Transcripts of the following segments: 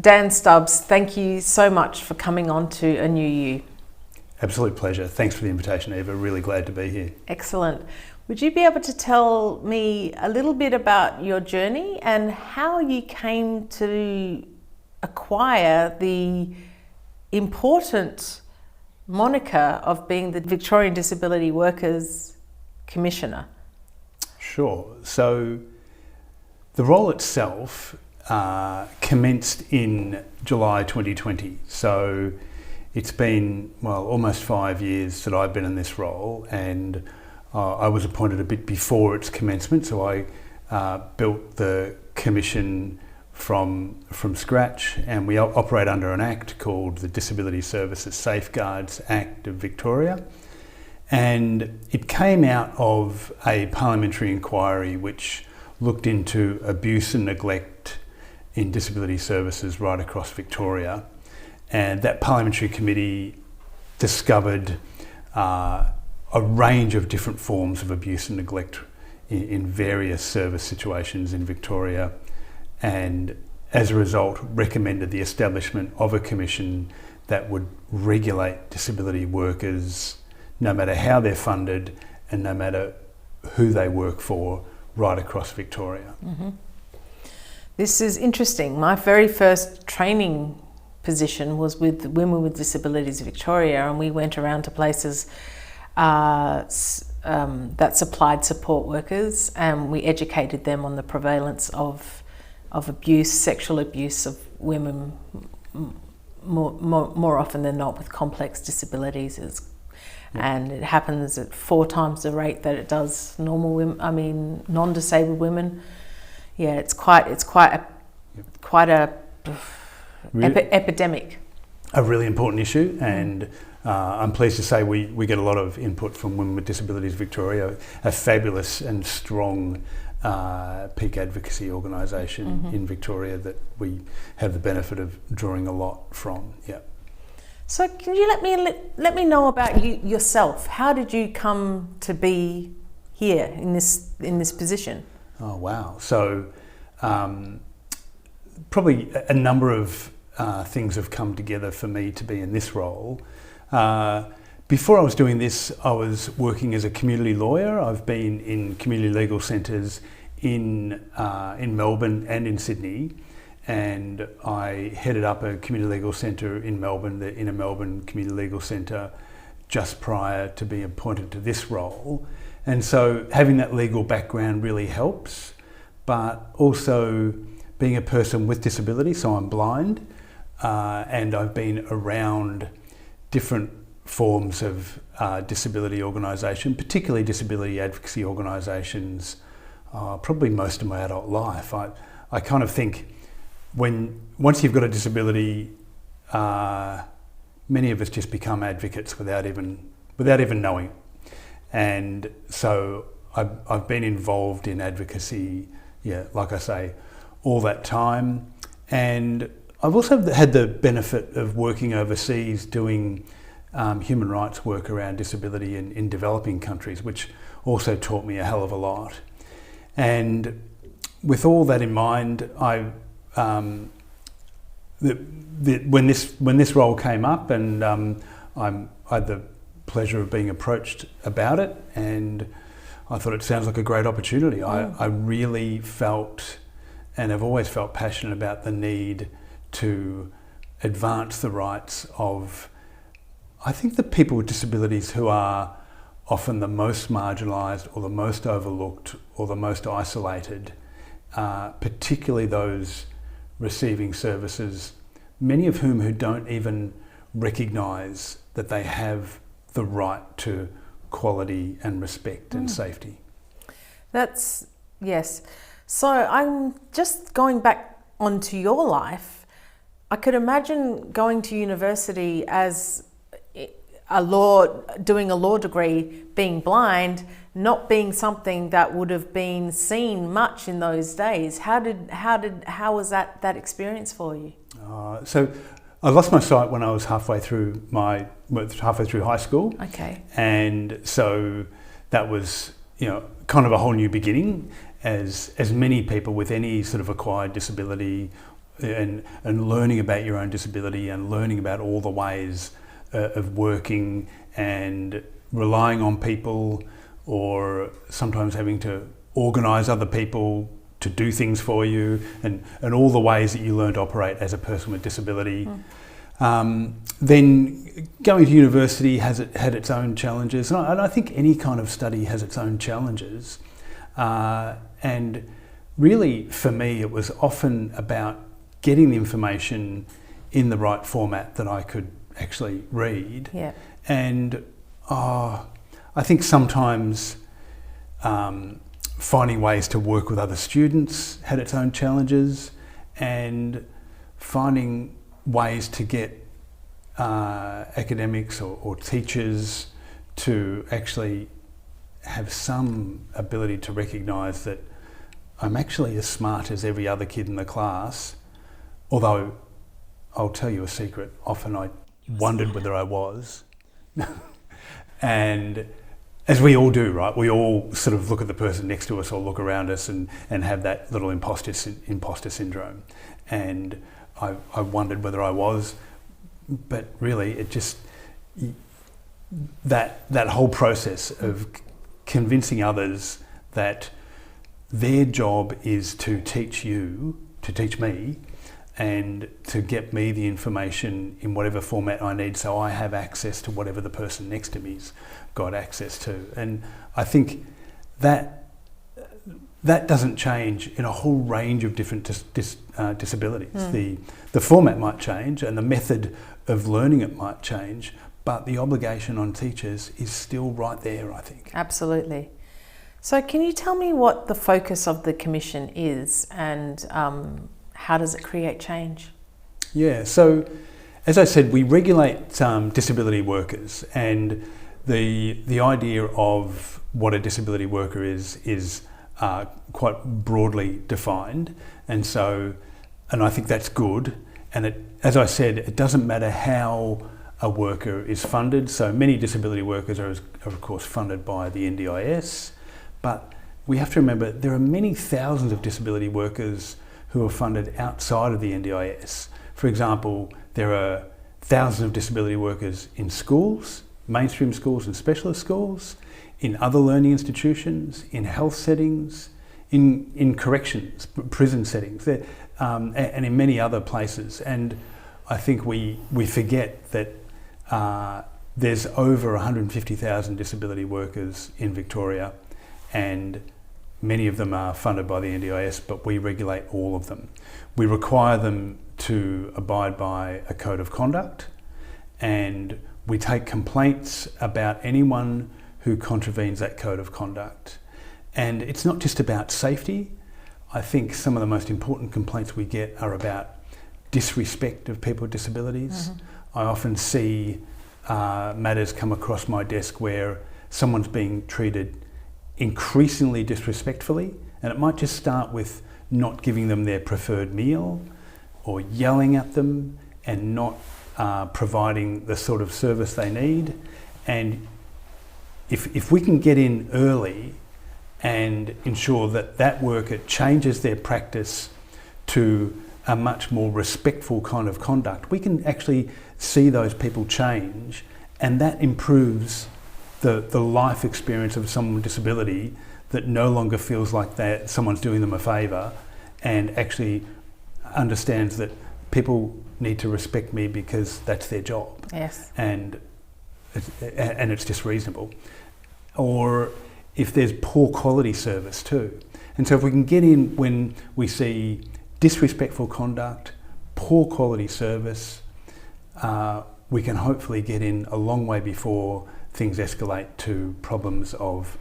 Dan Stubbs, thank you so much for coming on to A New You. Absolute pleasure. Thanks for the invitation, Eva. Really glad to be here. Excellent. Would you be able to tell me a little bit about your journey and how you came to acquire the important moniker of being the Victorian Disability Workers Commissioner? Sure. So the role itself commenced in July 2020. So it's been, almost 5 years that I've been in this role, and I was appointed a bit before its commencement. So I built the commission from scratch, and we operate under an act called the Disability Services Safeguards Act of Victoria. And it came out of a parliamentary inquiry which looked into abuse and neglect in disability services right across Victoria. And that parliamentary committee discovered a range of different forms of abuse and neglect in various service situations in Victoria, and as a result recommended the establishment of a commission that would regulate disability workers no matter how they're funded and no matter who they work for right across Victoria. Mm-hmm. This is interesting. My very first training position was with Women with Disabilities Victoria, and we went around to places that supplied support workers, and we educated them on the prevalence of abuse, sexual abuse of women, more often than not with complex disabilities. And it happens at 4 times the rate that it does normal women, non-disabled women. Yeah, it's quite a epidemic. A really important issue, and I'm pleased to say we get a lot of input from Women with Disabilities Victoria, a fabulous and strong peak advocacy organisation in Victoria that we have the benefit of drawing a lot from. Yeah. So can you let me know about you yourself? How did you come to be here in this position? Oh wow! So probably a number of things have come together for me to be in this role. Before I was doing this, I was working as a community lawyer. I've been in community legal centres in Melbourne and in Sydney, and I headed up a community legal centre in Melbourne, the Inner Melbourne Community Legal Centre, just prior to being appointed to this role. And so having that legal background really helps, but also being a person with disability, so I'm blind, and I've been around different forms of disability organisation, particularly disability advocacy organisations, probably most of my adult life. I kind of think once you've got a disability, many of us just become advocates without even knowing it. And so I've been involved in advocacy, like I say, all that time. And I've also had the benefit of working overseas doing human rights work around disability in developing countries, which also taught me a hell of a lot. And with all that in mind, when this role came up, and I had the pleasure of being approached about it, and I thought it sounds like a great opportunity. I really felt, and have always felt, passionate about the need to advance the rights of, I think, the people with disabilities who are often the most marginalised or the most overlooked or the most isolated, particularly those receiving services, many of whom don't even recognise that they have the right to quality and respect and safety. Yes. So I'm just going back onto your life. I could imagine going to university as doing a law degree, being blind, not being something that would have been seen much in those days. How was that experience for you? So I lost my sight when I was halfway through high school. Okay. And so that was, kind of a whole new beginning, as many people with any sort of acquired disability and learning about your own disability and learning about all the ways of working and relying on people, or sometimes having to organise other people to do things for you, and all the ways that you learn to operate as a person with disability. Then going to university had its own challenges, and I think any kind of study has its own challenges. And really, for me, it was often about getting the information in the right format that I could actually read. Yeah. And I think sometimes finding ways to work with other students had its own challenges, and finding ways to get academics or teachers to actually have some ability to recognise that I'm actually as smart as every other kid in the class, although I'll tell you a secret, often I wondered whether I was. And as we all do, right? We all sort of look at the person next to us or look around us and have that little imposter syndrome. And I wondered whether I was, but really it just, that whole process of convincing others that their job is to teach me, and to get me the information in whatever format I need, so I have access to whatever the person next to me's got access to. And I think that doesn't change in a whole range of different disabilities. The format might change and the method of learning it might change, but the obligation on teachers is still right there, I think. Absolutely. So can you tell me what the focus of the Commission is, and how does it create change? Yeah, so as I said, we regulate disability workers, and the idea of what a disability worker is quite broadly defined, and I think that's good. And as I said, it doesn't matter how a worker is funded. So many disability workers are of course funded by the NDIS, but we have to remember there are many thousands of disability workers who are funded outside of the NDIS. For example, there are thousands of disability workers in schools, mainstream schools and specialist schools, in other learning institutions, in health settings, in corrections, prison settings, and in many other places. And I think we forget that there's over 150,000 disability workers in Victoria, and many of them are funded by the NDIS, but we regulate all of them. We require them to abide by a code of conduct, and we take complaints about anyone who contravenes that code of conduct. And it's not just about safety. I think some of the most important complaints we get are about disrespect of people with disabilities. I often see matters come across my desk where someone's being treated increasingly disrespectfully, and it might just start with not giving them their preferred meal, or yelling at them and not providing the sort of service they need. And if we can get in early and ensure that worker changes their practice to a much more respectful kind of conduct, we can actually see those people change, and that improves the life experience of someone with disability, that no longer feels like that someone's doing them a favour, and actually understands that people need to respect me because that's their job. Yes. And it's just reasonable. Or if there's poor quality service too. And so if we can get in when we see disrespectful conduct, poor quality service, we can hopefully get in a long way before things escalate to problems of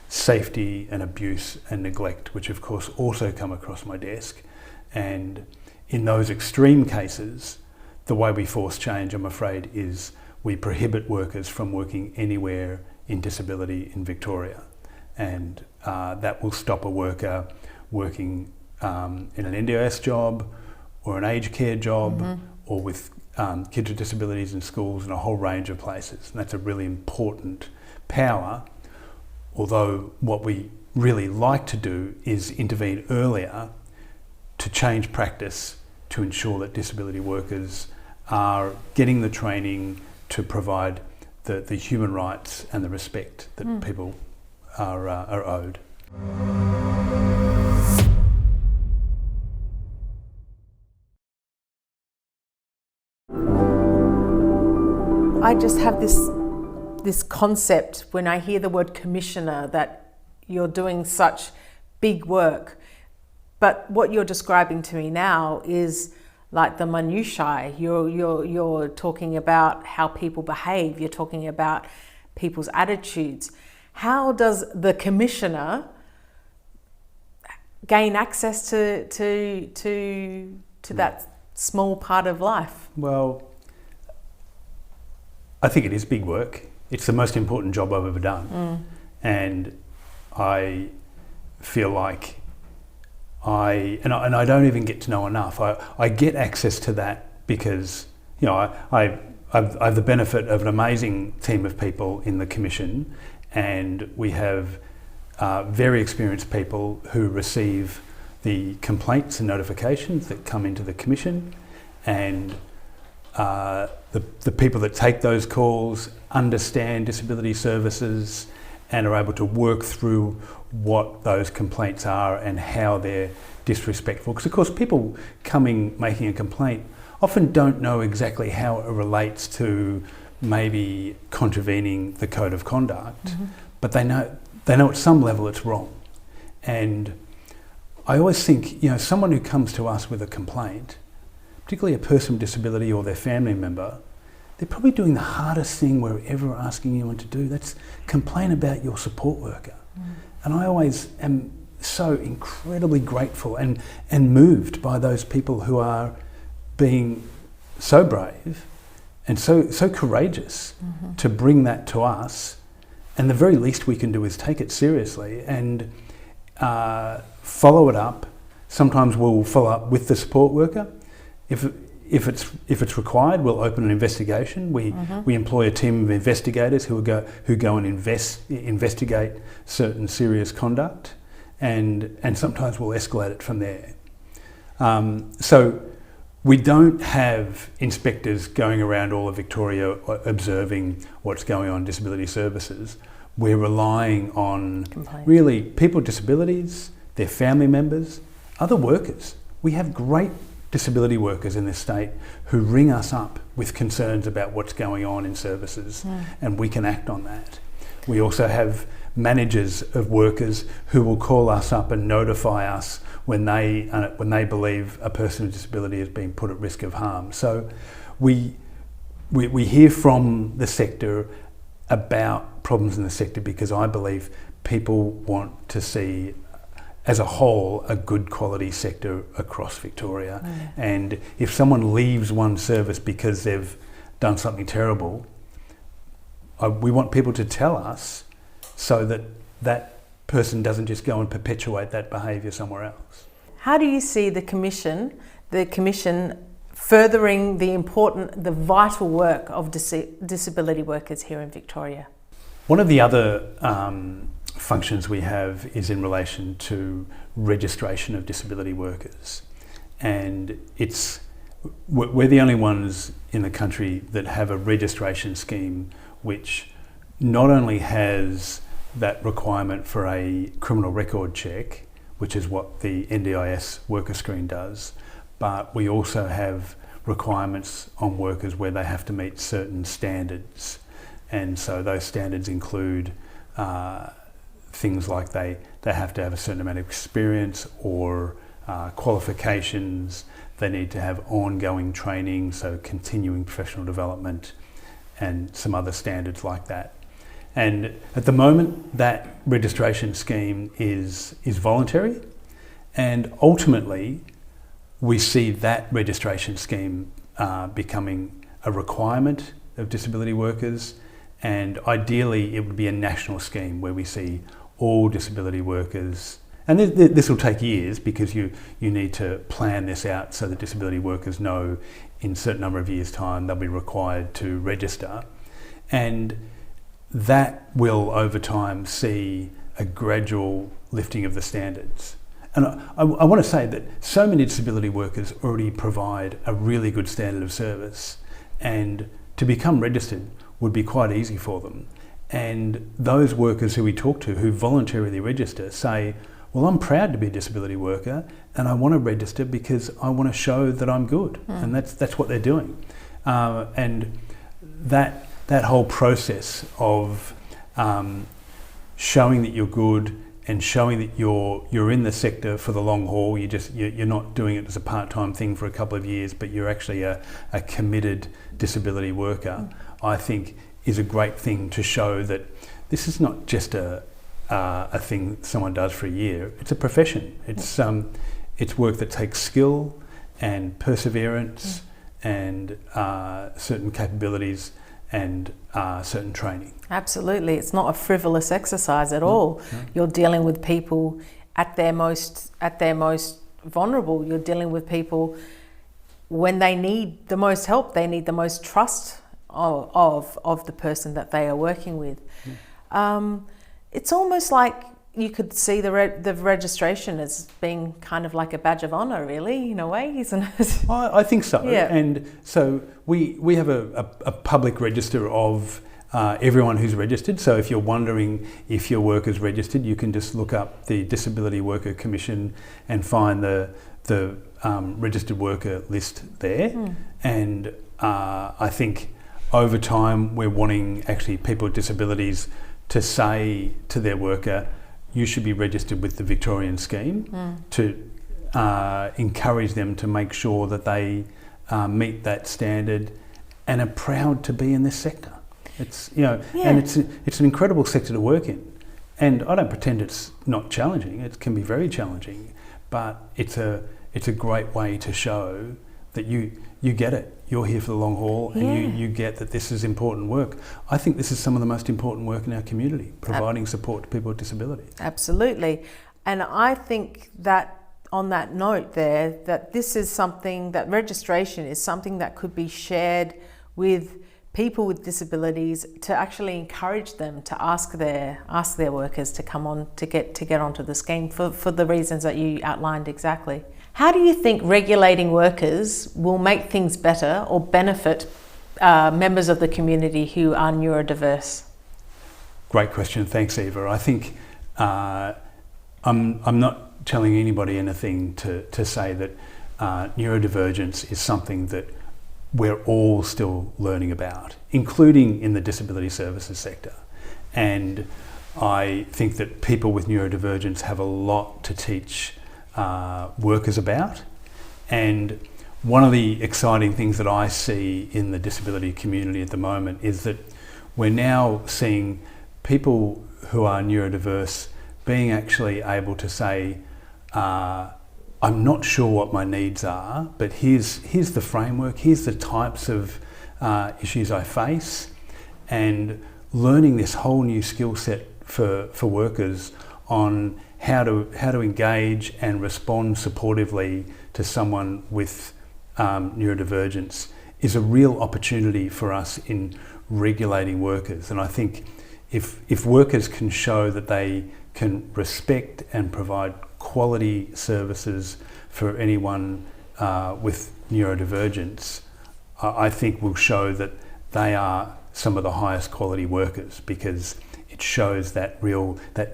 safety and abuse and neglect, which of course also come across my desk. And in those extreme cases, the way we force change, I'm afraid, is we prohibit workers from working anywhere in disability in Victoria. And that will stop a worker working in an NDIS job, or an aged care job, or with kids with disabilities in schools and a whole range of places. And that's a really important power, although what we really like to do is intervene earlier to change practice to ensure that disability workers are getting the training to provide the human rights and the respect that people are owed. I just have this concept when I hear the word commissioner that you're doing such big work, but what you're describing to me now is like the minutiae. You're talking about how people behave. You're talking about people's attitudes. How does the commissioner gain access to that small part of life? Well, I think it is big work. It's the most important job I've ever done. And I feel like I don't even get to know enough. I get access to that because, you know, I have the benefit of an amazing team of people in the Commission, and we have very experienced people who receive the complaints and notifications that come into the Commission, and the people that take those calls understand disability services and are able to work through what those complaints are and how they're disrespectful. Because of course people making a complaint often don't know exactly how it relates to maybe contravening the code of conduct, but they know at some level it's wrong. And I always think, you know, someone who comes to us with a complaint, particularly a person with disability or their family member, they're probably doing the hardest thing we're ever asking anyone to do. That's complain about your support worker. And I always am so incredibly grateful and moved by those people who are being so brave and so courageous to bring that to us. And the very least we can do is take it seriously and follow it up. Sometimes we'll follow up with the support worker. If it's required, we'll open an investigation. We employ a team of investigators who go and investigate certain serious conduct, and sometimes we'll escalate it from there. So we don't have inspectors going around all of Victoria observing what's going on in disability services. We're relying on really people with disabilities, their family members, other workers. We have great disability workers in this state who ring us up with concerns about what's going on in services, and we can act on that. We also have managers of workers who will call us up and notify us when they believe a person with disability is being put at risk of harm. So we hear from the sector about problems in the sector because I believe people want to see as a whole, a good quality sector across Victoria. And if someone leaves one service because they've done something terrible, we want people to tell us so that that person doesn't just go and perpetuate that behaviour somewhere else. How do you see the Commission furthering the vital work of disability workers here in Victoria? One of the other functions we have is in relation to registration of disability workers, and we're the only ones in the country that have a registration scheme which not only has that requirement for a criminal record check, which is what the NDIS worker screen does, but we also have requirements on workers where they have to meet certain standards, and so those standards include things like they have to have a certain amount of experience or qualifications. They need to have ongoing training, so continuing professional development and some other standards like that. And at the moment that registration scheme is voluntary, and ultimately we see that registration scheme becoming a requirement of disability workers, and ideally it would be a national scheme where we see all disability workers, and this will take years because you need to plan this out so that disability workers know in a certain number of years' time they'll be required to register, and that will over time see a gradual lifting of the standards. And I want to say that so many disability workers already provide a really good standard of service, and to become registered would be quite easy for them. And those workers who we talk to who voluntarily register say, well, I'm proud to be a disability worker and I want to register because I want to show that I'm good. And that's what they're doing. And that whole process of showing that you're good and showing that you're in the sector for the long haul, you're not doing it as a part-time thing for a couple of years, but you're actually a committed disability worker, I think is a great thing to show that this is not just a thing someone does for a year. It's a profession. It's work that takes skill and perseverance and certain capabilities and certain training. Absolutely. It's not a frivolous exercise at all. No. You're dealing with people at their most vulnerable. You're dealing with people when they need the most help, they need the most trust of the person that they are working with. It's almost like you could see the registration as being kind of like a badge of honour, really, in a way, isn't it? I think so. Yeah. And so we have a public register of everyone who's registered. So if you're wondering if your worker's registered, you can just look up the Disability Worker Commission and find the registered worker list there. And I think over time we're wanting actually people with disabilities to say to their worker, you should be registered with the Victorian scheme, to encourage them to make sure that they meet that standard and are proud to be in this sector. It's and it's an incredible sector to work in, and I don't pretend it's not challenging. It can be very challenging, but it's a great way to show that you get it. You're here for the long haul, and you get that this is important work. I think this is some of the most important work in our community, providing support to people with disability. Absolutely. And I think that on that note there, that this is something, that registration is something that could be shared with people with disabilities to actually encourage them to ask their workers to come on, to get onto the scheme for the reasons that you outlined exactly. How do you think regulating workers will make things better or benefit members of the community who are neurodiverse? Great question. Thanks, Eva. I think I'm not telling anybody anything to say that neurodivergence is something that we're all still learning about, including in the disability services sector. And I think that people with neurodivergence have a lot to teach workers about. And one of the exciting things that I see in the disability community at the moment is that we're now seeing people who are neurodiverse being actually able to say, I'm not sure what my needs are, but here's the framework, here's the types of issues I face, and learning this whole new skill set for workers on how to engage and respond supportively to someone with neurodivergence is a real opportunity for us in regulating workers. And I think if workers can show that they can respect and provide quality services for anyone with neurodivergence, I think will show that they are some of the highest quality workers, because it shows that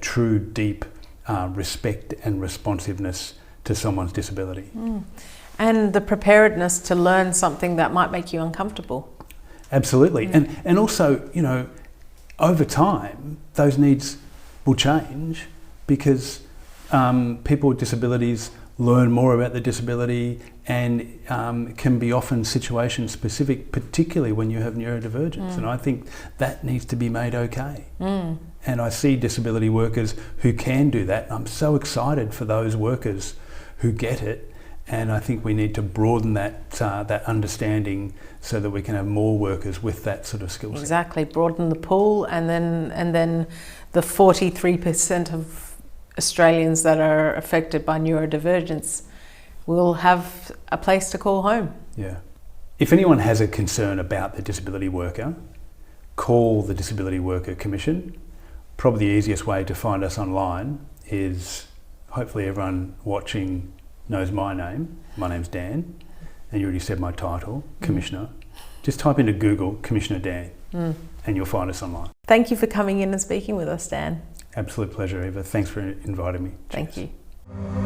true deep respect and responsiveness to someone's disability. And the preparedness to learn something that might make you uncomfortable. Absolutely. And also, over time, those needs will change, because people with disabilities learn more about the disability and can be often situation specific, particularly when you have neurodivergence. And I think that needs to be made okay. And I see disability workers who can do that. I'm so excited for those workers who get it. And I think we need to broaden that understanding so that we can have more workers with that sort of skill set. Exactly, broaden the pool, and then the 43% of Australians that are affected by neurodivergence will have a place to call home. Yeah. If anyone has a concern about the disability worker, call the Disability Worker Commission. Probably the easiest way to find us online is hopefully everyone watching knows my name. My name's Dan, and you already said my title, Commissioner. Just type into Google Commissioner Dan and you'll find us online. Thank you for coming in and speaking with us, Dan. Absolute pleasure, Eva. Thanks for inviting me. Thank Cheers. you.